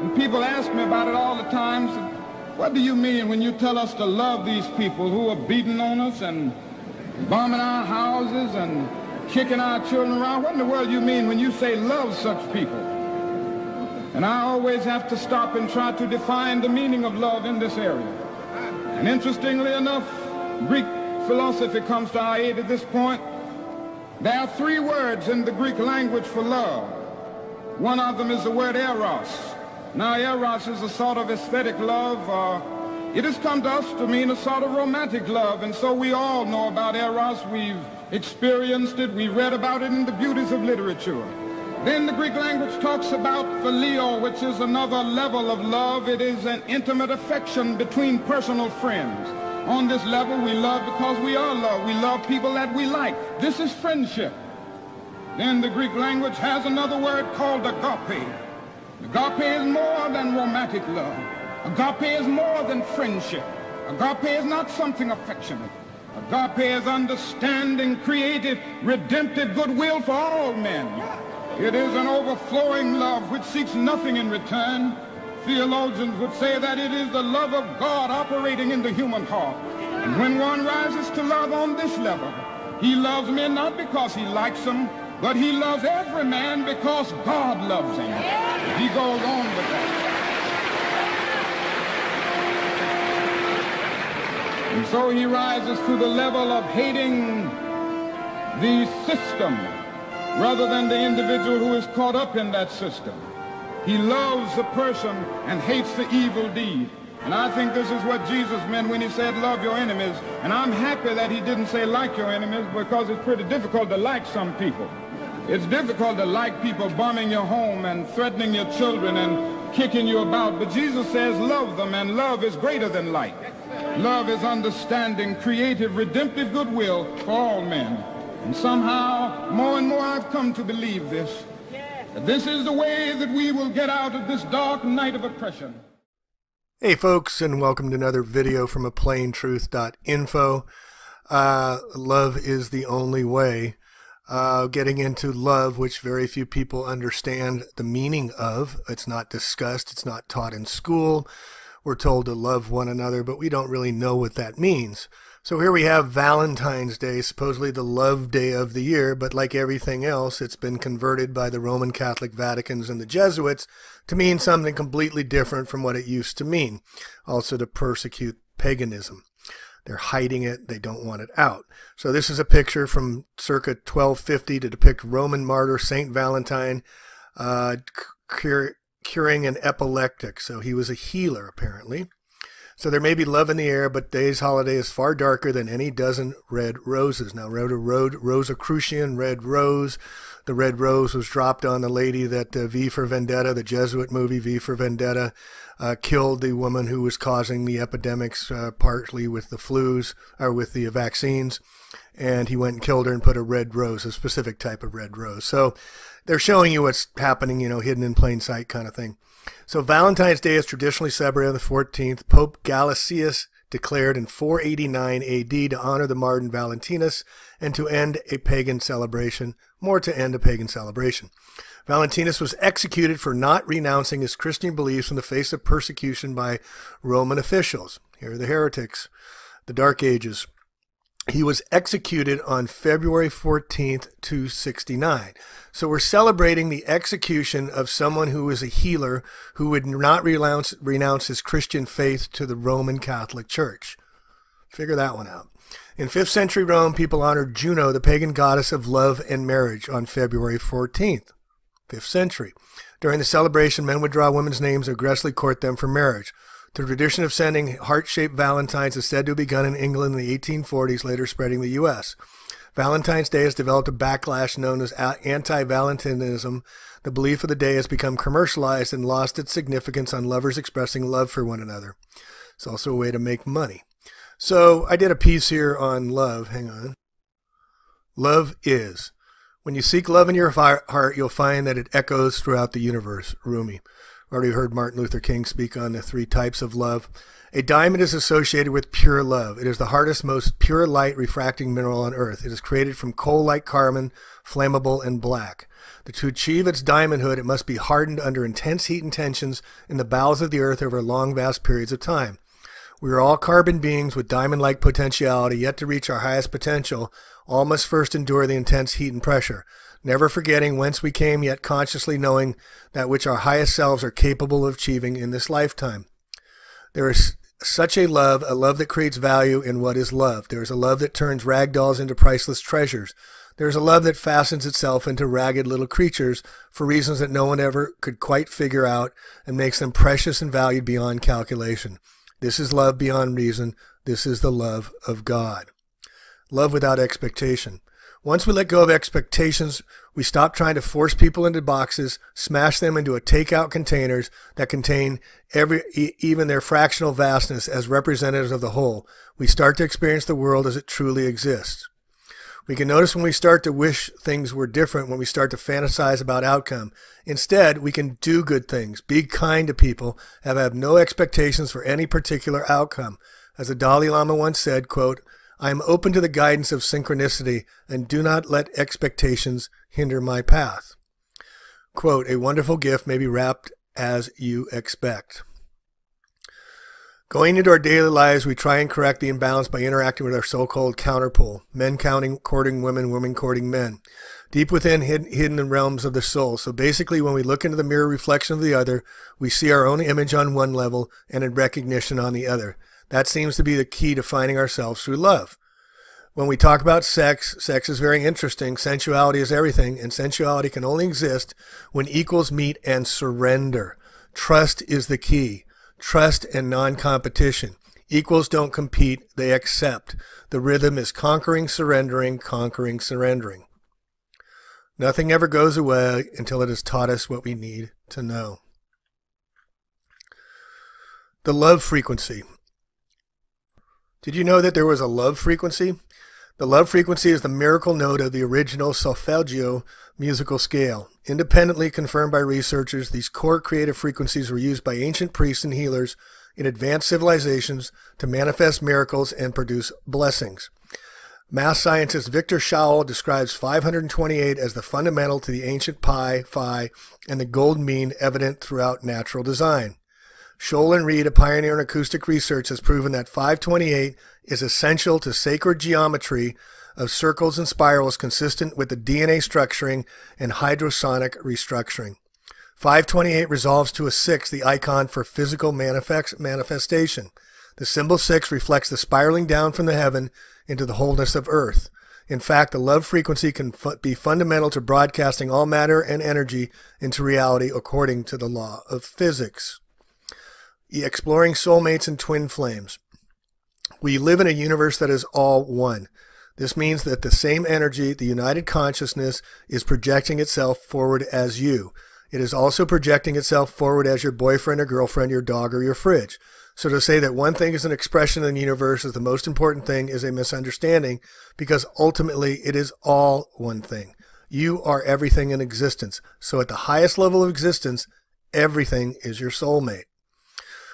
And people ask me about it all the time. So what do you mean when you tell us to love these people who are beating on us and bombing our houses and kicking our children around? What in the world do you mean when you say love such people? And I always have to stop and try to define the meaning of love in this area. And interestingly enough, Greek philosophy comes to our aid at this point. There are three words in the Greek language for love. One of them is the word eros. Now, eros is a sort of aesthetic love. It has come to us to mean a sort of romantic love, and so we all know about eros. We've experienced it. We read about it in the beauties of literature. Then the Greek language talks about phileo, which is another level of love. It is an intimate affection between personal friends. On this level, we love because we are loved. We love people that we like. This is friendship. Then the Greek language has another word called agape. Agape is more than romantic love. Agape is more than friendship. Agape is not something affectionate. Agape is understanding, creative, redemptive goodwill for all men. It is an overflowing love which seeks nothing in return. Theologians would say that it is the love of God operating in the human heart. And when one rises to love on this level, he loves men not because he likes them, but he loves every man because God loves him. He goes on with that. And so he rises to the level of hating the system rather than the individual who is caught up in that system. He loves the person and hates the evil deed. And I think this is what Jesus meant when he said, love your enemies. And I'm happy that he didn't say like your enemies, because it's pretty difficult to like some people. It's difficult to like people bombing your home and threatening your children and kicking you about. But Jesus says love them, and love is greater than like. Love is understanding, creative, redemptive goodwill for all men. And somehow, more and more I've come to believe this. That this is the way that we will get out of this dark night of oppression. Hey folks, and welcome to another video from aplanetruth.info. Love is the only way. Getting into love, which very few people understand the meaning of. It's not discussed, it's not taught in school. We're told to love one another, but we don't really know what that means. So here we have Valentine's Day, supposedly the love day of the year, but like everything else, it's been converted by the Roman Catholic Vaticans and the Jesuits to mean something completely different from what it used to mean, also to persecute paganism. They're hiding it, they don't want it out. So this is a picture from circa 1250 to depict Roman martyr Saint Valentine curing an epileptic. So he was a healer, apparently. So there may be love in the air, but today's holiday is far darker than any dozen red roses. Now, Rosicrucian red rose. The red rose was dropped on the lady that V for Vendetta, the Jesuit movie V for Vendetta, killed the woman who was causing the epidemics, partly with the flus, or with the vaccines. And he went and killed her and put a red rose, a specific type of red rose. So they're showing you what's happening, you know, hidden in plain sight kind of thing. So Valentine's Day is traditionally celebrated on the 14th. Pope Gelasius declared in 489 AD to honor the martyr Valentinus and to end a pagan celebration, Valentinus was executed for not renouncing his Christian beliefs in the face of persecution by Roman officials. Here are the heretics, the Dark Ages. He was executed on February 14th, 269. So we're celebrating the execution of someone who was a healer who would not renounce his Christian faith to the Roman Catholic Church. Figure that one out. In 5th century Rome, people honored Juno, the pagan goddess of love and marriage, on February 14th, 5th century. During the celebration, men would draw women's names and aggressively court them for marriage. The tradition of sending heart-shaped valentines is said to have begun in England in the 1840s, later spreading to the U.S. Valentine's Day has developed a backlash known as anti-Valentinism. The belief of the day has become commercialized and lost its significance on lovers expressing love for one another. It's also a way to make money. So I did a piece here on love. Hang on. Love is. When you seek love in your heart, you'll find that it echoes throughout the universe. Rumi. Already heard Martin Luther King speak on the 3 types of love. A diamond is associated with pure love. It is the hardest, most pure light refracting mineral on earth. It is created from coal like carbon, flammable and black. To achieve its diamondhood, it must be hardened under intense heat and tensions in the bowels of the earth over long, vast periods of time. We are all carbon beings with diamond-like potentiality, yet to reach our highest potential, all must first endure the intense heat and pressure, never forgetting whence we came, yet consciously knowing that which our highest selves are capable of achieving in this lifetime. There is such a love that creates value in what is loved. There is a love that turns rag dolls into priceless treasures. There is a love that fastens itself into ragged little creatures for reasons that no one ever could quite figure out and makes them precious and valued beyond calculation. This is love beyond reason. This is the love of God. Love without expectation. Once we let go of expectations, we stop trying to force people into boxes, smash them into takeout containers that contain even their fractional vastness as representatives of the whole. We start to experience the world as it truly exists. We can notice when we start to wish things were different, when we start to fantasize about outcome. Instead, we can do good things, be kind to people, have no expectations for any particular outcome. As the Dalai Lama once said, quote, "I am open to the guidance of synchronicity and do not let expectations hinder my path." Quote, "A wonderful gift may be wrapped as you expect." Going into our daily lives, we try and correct the imbalance by interacting with our so-called counterpole, men courting women, women courting men, deep within hidden in realms of the soul. So basically, when we look into the mirror reflection of the other, we see our own image on one level and in recognition on the other. That seems to be the key to finding ourselves through love. When we talk about sex, sex is very interesting. Sensuality is everything, and sensuality can only exist when equals meet and surrender. Trust is the key. Trust and non-competition. Equals don't compete, they accept. The rhythm is conquering, surrendering, conquering, surrendering. Nothing ever goes away until it has taught us what we need to know. The love frequency. Did you know that there was a love frequency? The love frequency is the miracle note of the original solfeggio musical scale. Independently confirmed by researchers, these core creative frequencies were used by ancient priests and healers in advanced civilizations to manifest miracles and produce blessings. Math scientist Victor Shaul describes 528 as the fundamental to the ancient pi, phi, and the golden mean evident throughout natural design. Scholl and Reed, a pioneer in acoustic research, has proven that 528 is essential to sacred geometry of circles and spirals consistent with the DNA structuring and hydrosonic restructuring. 528 resolves to a 6, the icon for physical manifestation. The symbol 6 reflects the spiraling down from the heaven into the wholeness of earth. In fact, the love frequency can be fundamental to broadcasting all matter and energy into reality according to the law of physics. Exploring soulmates and twin flames. We live in a universe that is all one. This means that the same energy, the united consciousness, is projecting itself forward as you. It is also projecting itself forward as your boyfriend or girlfriend, your dog, or your fridge. So to say that one thing is an expression in the universe is the most important thing is a misunderstanding, because ultimately it is all one thing. You are everything in existence. So at the highest level of existence, everything is your soulmate.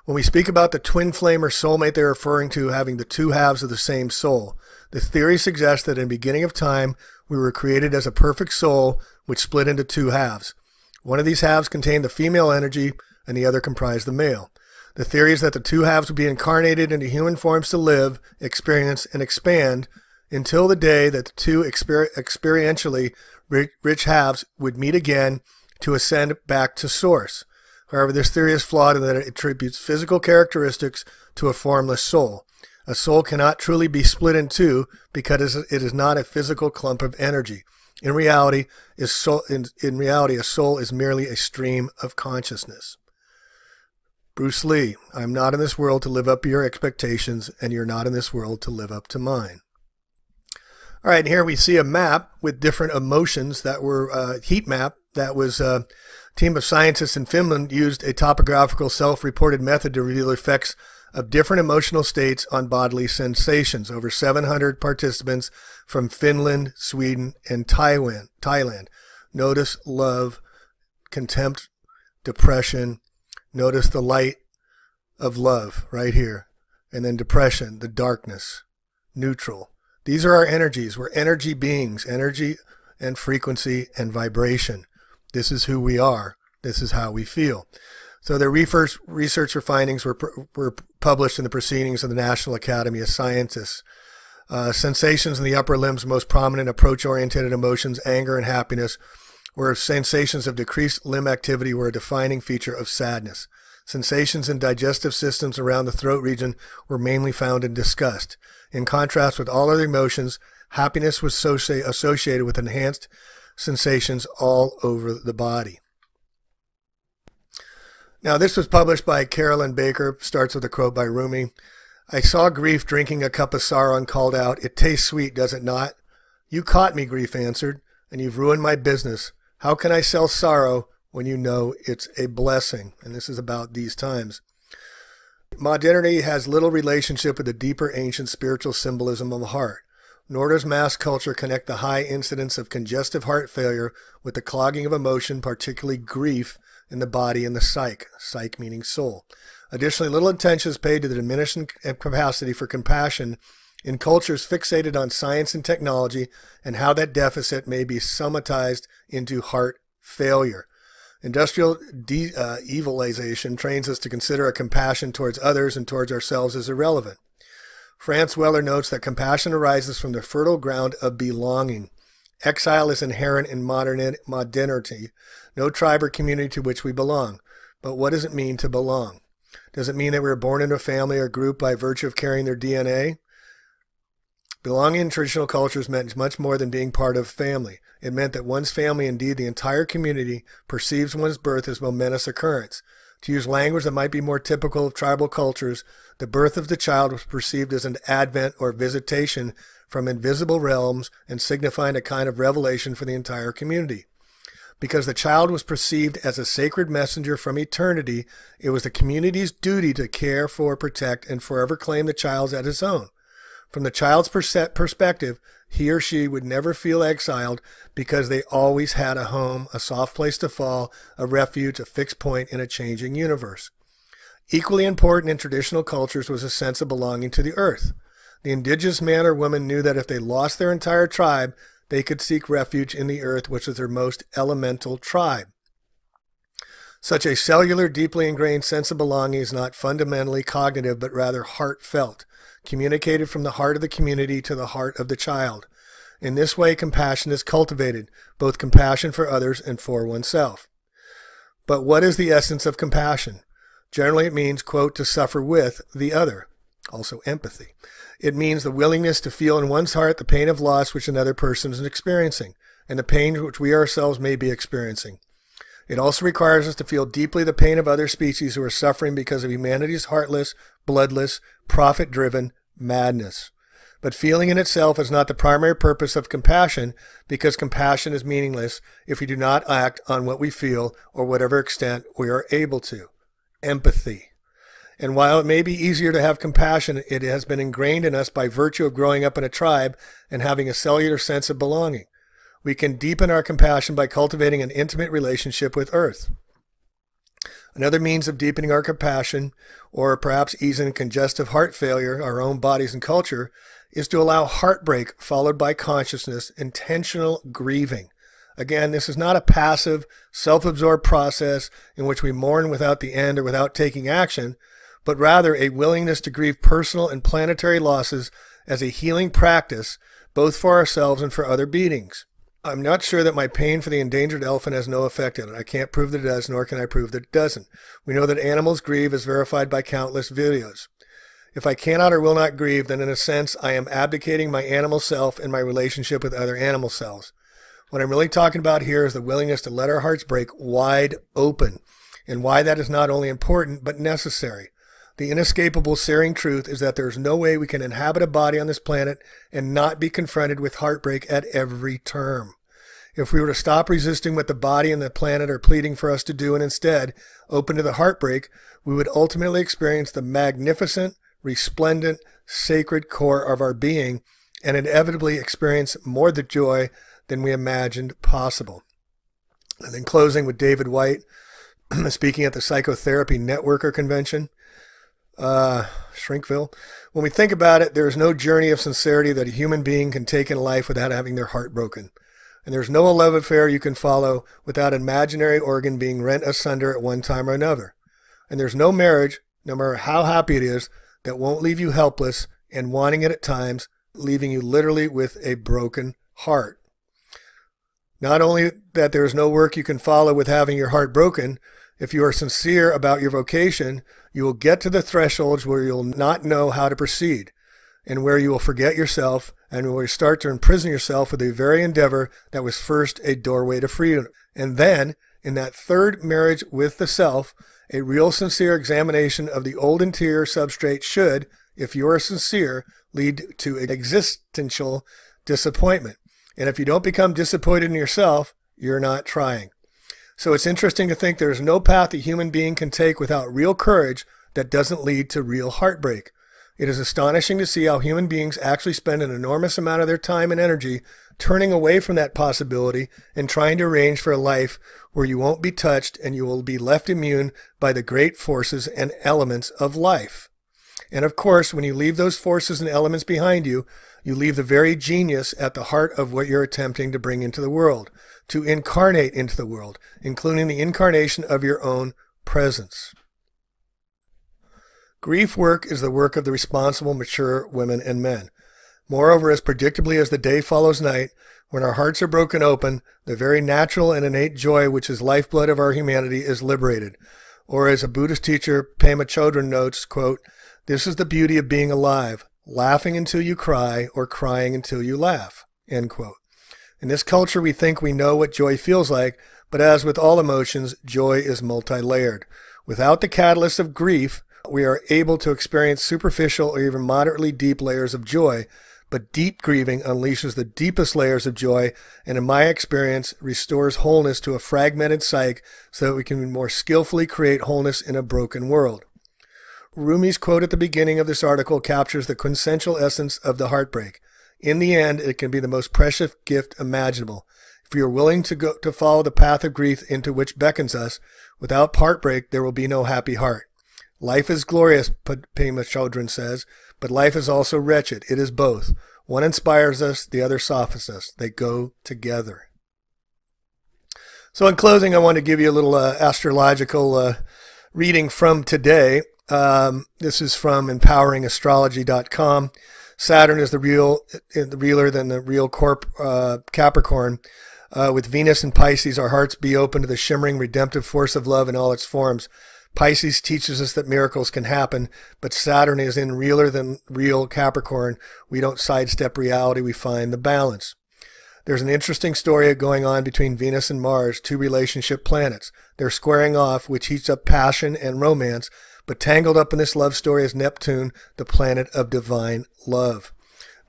When we speak about the twin flame or soulmate, they're referring to having the two halves of the same soul. The theory suggests that in the beginning of time, we were created as a perfect soul, which split into two halves. One of these halves contained the female energy, and the other comprised the male. The theory is that the two halves would be incarnated into human forms to live, experience, and expand until the day that the two experientially rich halves would meet again to ascend back to source. However, this theory is flawed in that it attributes physical characteristics to a formless soul. A soul cannot truly be split in two because it is not a physical clump of energy. In reality, a soul is merely a stream of consciousness. Bruce Lee, I am not in this world to live up to your expectations, and you're not in this world to live up to mine. All right, and here we see a map with different emotions that were heat map that was a team of scientists in Finland used a topographical self-reported method to reveal effects of different emotional states on bodily sensations. Over 700 participants from Finland, Sweden, and Thailand. Notice love, contempt, depression. Notice the light of love right here. And then depression, the darkness, neutral. These are our energies. We're energy beings, energy and frequency and vibration. This is who we are. This is how we feel. So their research findings were published in the Proceedings of the National Academy of Sciences. Sensations in the upper limbs, most prominent approach-oriented emotions, anger and happiness, where sensations of decreased limb activity were a defining feature of sadness. Sensations in digestive systems around the throat region were mainly found in disgust. In contrast with all other emotions, happiness was associated with enhanced sensations all over the body. Now, this was published by Carolyn Baker, starts with a quote by Rumi. I saw grief drinking a cup of sorrow and called out, "It tastes sweet, does it not?" You caught me, grief answered, and you've ruined my business. How can I sell sorrow when you know it's a blessing? And this is about these times. Modernity has little relationship with the deeper ancient spiritual symbolism of the heart, nor does mass culture connect the high incidence of congestive heart failure with the clogging of emotion, particularly grief, in the body and the psyche meaning soul. Additionally, little attention is paid to the diminishing capacity for compassion in cultures fixated on science and technology and how that deficit may be somatized into heart failure. Industrial evilization trains us to consider a compassion towards others and towards ourselves as irrelevant. Franz Weller notes that compassion arises from the fertile ground of belonging. Exile is inherent in modernity, no tribe or community to which we belong. But what does it mean to belong? Does it mean that we were born into a family or group by virtue of carrying their DNA? Belonging in traditional cultures meant much more than being part of family. It meant that one's family, indeed the entire community, perceives one's birth as a momentous occurrence. To use language that might be more typical of tribal cultures, the birth of the child was perceived as an advent or visitation from invisible realms and signifying a kind of revelation for the entire community. Because the child was perceived as a sacred messenger from eternity, it was the community's duty to care for, protect, and forever claim the child as its own. From the child's perspective, he or she would never feel exiled because they always had a home, a soft place to fall, a refuge, a fixed point in a changing universe. Equally important in traditional cultures was a sense of belonging to the earth. The indigenous man or woman knew that if they lost their entire tribe, they could seek refuge in the earth, which is their most elemental tribe. Such a cellular, deeply ingrained sense of belonging is not fundamentally cognitive, but rather heartfelt, communicated from the heart of the community to the heart of the child. In this way, compassion is cultivated, both compassion for others and for oneself. But what is the essence of compassion? Generally, it means, quote, to suffer with the other, also empathy. It means the willingness to feel in one's heart the pain of loss which another person is experiencing, and the pain which we ourselves may be experiencing. It also requires us to feel deeply the pain of other species who are suffering because of humanity's heartless, bloodless, profit-driven madness. But feeling in itself is not the primary purpose of compassion, because compassion is meaningless if we do not act on what we feel or whatever extent we are able to. Empathy. And while it may be easier to have compassion, it has been ingrained in us by virtue of growing up in a tribe and having a cellular sense of belonging. We can deepen our compassion by cultivating an intimate relationship with Earth. Another means of deepening our compassion, or perhaps easing congestive heart failure, our own bodies and culture, is to allow heartbreak followed by consciousness, intentional grieving. Again, this is not a passive, self-absorbed process in which we mourn without the end or without taking action, but rather a willingness to grieve personal and planetary losses as a healing practice, both for ourselves and for other beings. I'm not sure that my pain for the endangered elephant has no effect on it. I can't prove that it does, nor can I prove that it doesn't. We know that animals grieve as verified by countless videos. If I cannot or will not grieve, then in a sense I am abdicating my animal self in my relationship with other animal selves. What I'm really talking about here is the willingness to let our hearts break wide open, and why that is not only important but necessary. The inescapable searing truth is that there is no way we can inhabit a body on this planet and not be confronted with heartbreak at every turn. If we were to stop resisting what the body and the planet are pleading for us to do and instead open to the heartbreak, we would ultimately experience the magnificent, resplendent, sacred core of our being and inevitably experience more the joy than we imagined possible. And in closing with David White, speaking at the Psychotherapy Networker Convention, Shrinkville, when we think about it, there is no journey of sincerity that a human being can take in life without having their heart broken. And there's no love affair you can follow without an imaginary organ being rent asunder at one time or another. And there's no marriage, no matter how happy it is, that won't leave you helpless and wanting it at times, leaving you literally with a broken heart. Not only that there is no work you can follow with having your heart broken, if you are sincere about your vocation, you will get to the thresholds where you'll not know how to proceed, and where you will forget yourself, and where you start to imprison yourself with the very endeavor that was first a doorway to freedom. And then, in that third marriage with the self, a real sincere examination of the old interior substrate should, if you are sincere, lead to existential disappointment. And if you don't become disappointed in yourself, you're not trying. So it's interesting to think there's no path a human being can take without real courage that doesn't lead to real heartbreak. It is astonishing to see how human beings actually spend an enormous amount of their time and energy turning away from that possibility and trying to arrange for a life where you won't be touched and you will be left immune by the great forces and elements of life. And of course, when you leave those forces and elements behind you, you leave the very genius at the heart of what you're attempting to bring into the world, to incarnate into the world, including the incarnation of your own presence. Grief work is the work of the responsible, mature women and men. Moreover, as predictably as the day follows night, when our hearts are broken open, the very natural and innate joy which is lifeblood of our humanity is liberated. Or as a Buddhist teacher, Pema Chodron notes, quote, "This is the beauty of being alive, laughing until you cry or crying until you laugh," end quote. In this culture, we think we know what joy feels like, but as with all emotions, joy is multi-layered. Without the catalyst of grief, we are able to experience superficial or even moderately deep layers of joy, but deep grieving unleashes the deepest layers of joy and, in my experience, restores wholeness to a fragmented psyche so that we can more skillfully create wholeness in a broken world. Rumi's quote at the beginning of this article captures the quintessential essence of the heartbreak. In the end, it can be the most precious gift imaginable. If we are willing to follow the path of grief into which beckons us, without heartbreak, there will be no happy heart. Life is glorious, Pema Chodron says, but life is also wretched. It is both. One inspires us, the other softens us. They go together. So in closing, I want to give you a little astrological reading from today. This is from empoweringastrology.com. Saturn is the realer than the real Capricorn. With Venus and Pisces, our hearts be open to the shimmering redemptive force of love in all its forms. Pisces teaches us that miracles can happen, but Saturn is in realer than real Capricorn. We don't sidestep reality, we find the balance. There's an interesting story going on between Venus and Mars, two relationship planets. They're squaring off, which heats up passion and romance, but tangled up in this love story is Neptune, the planet of divine love.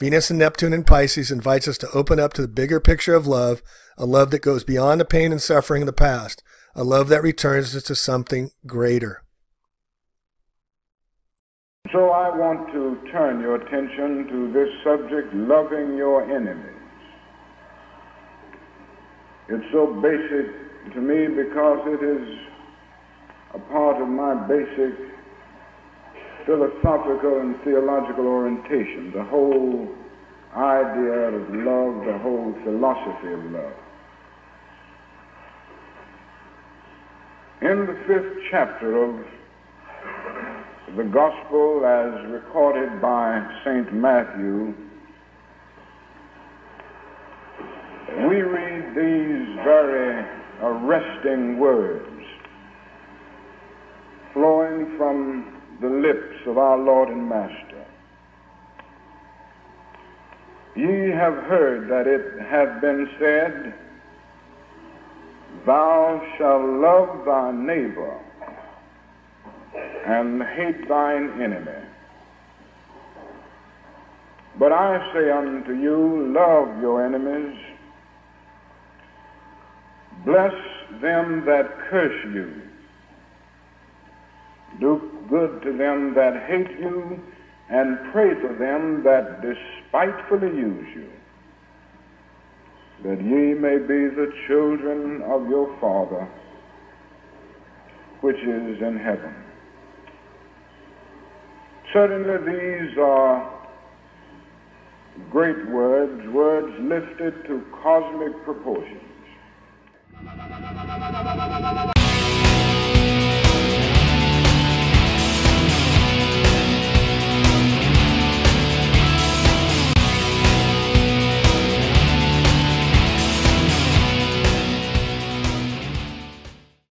Venus and Neptune in Pisces invites us to open up to the bigger picture of love, a love that goes beyond the pain and suffering of the past, a love that returns us to something greater. So I want to turn your attention to this subject, loving your enemies. It's so basic to me because it is a part of my basic philosophical and theological orientation, the whole idea of love, the whole philosophy of love. In the 5th chapter of the Gospel as recorded by St. Matthew, we read these very arresting words flowing from the lips of our Lord and Master. Ye have heard that it hath been said, Thou shalt love thy neighbor and hate thine enemy. But I say unto you, love your enemies Bless them that curse you. Do good to them that hate you, and pray for them that despitefully use you, that ye may be the children of your Father which is in heaven. Certainly these are great words, words lifted to cosmic proportions.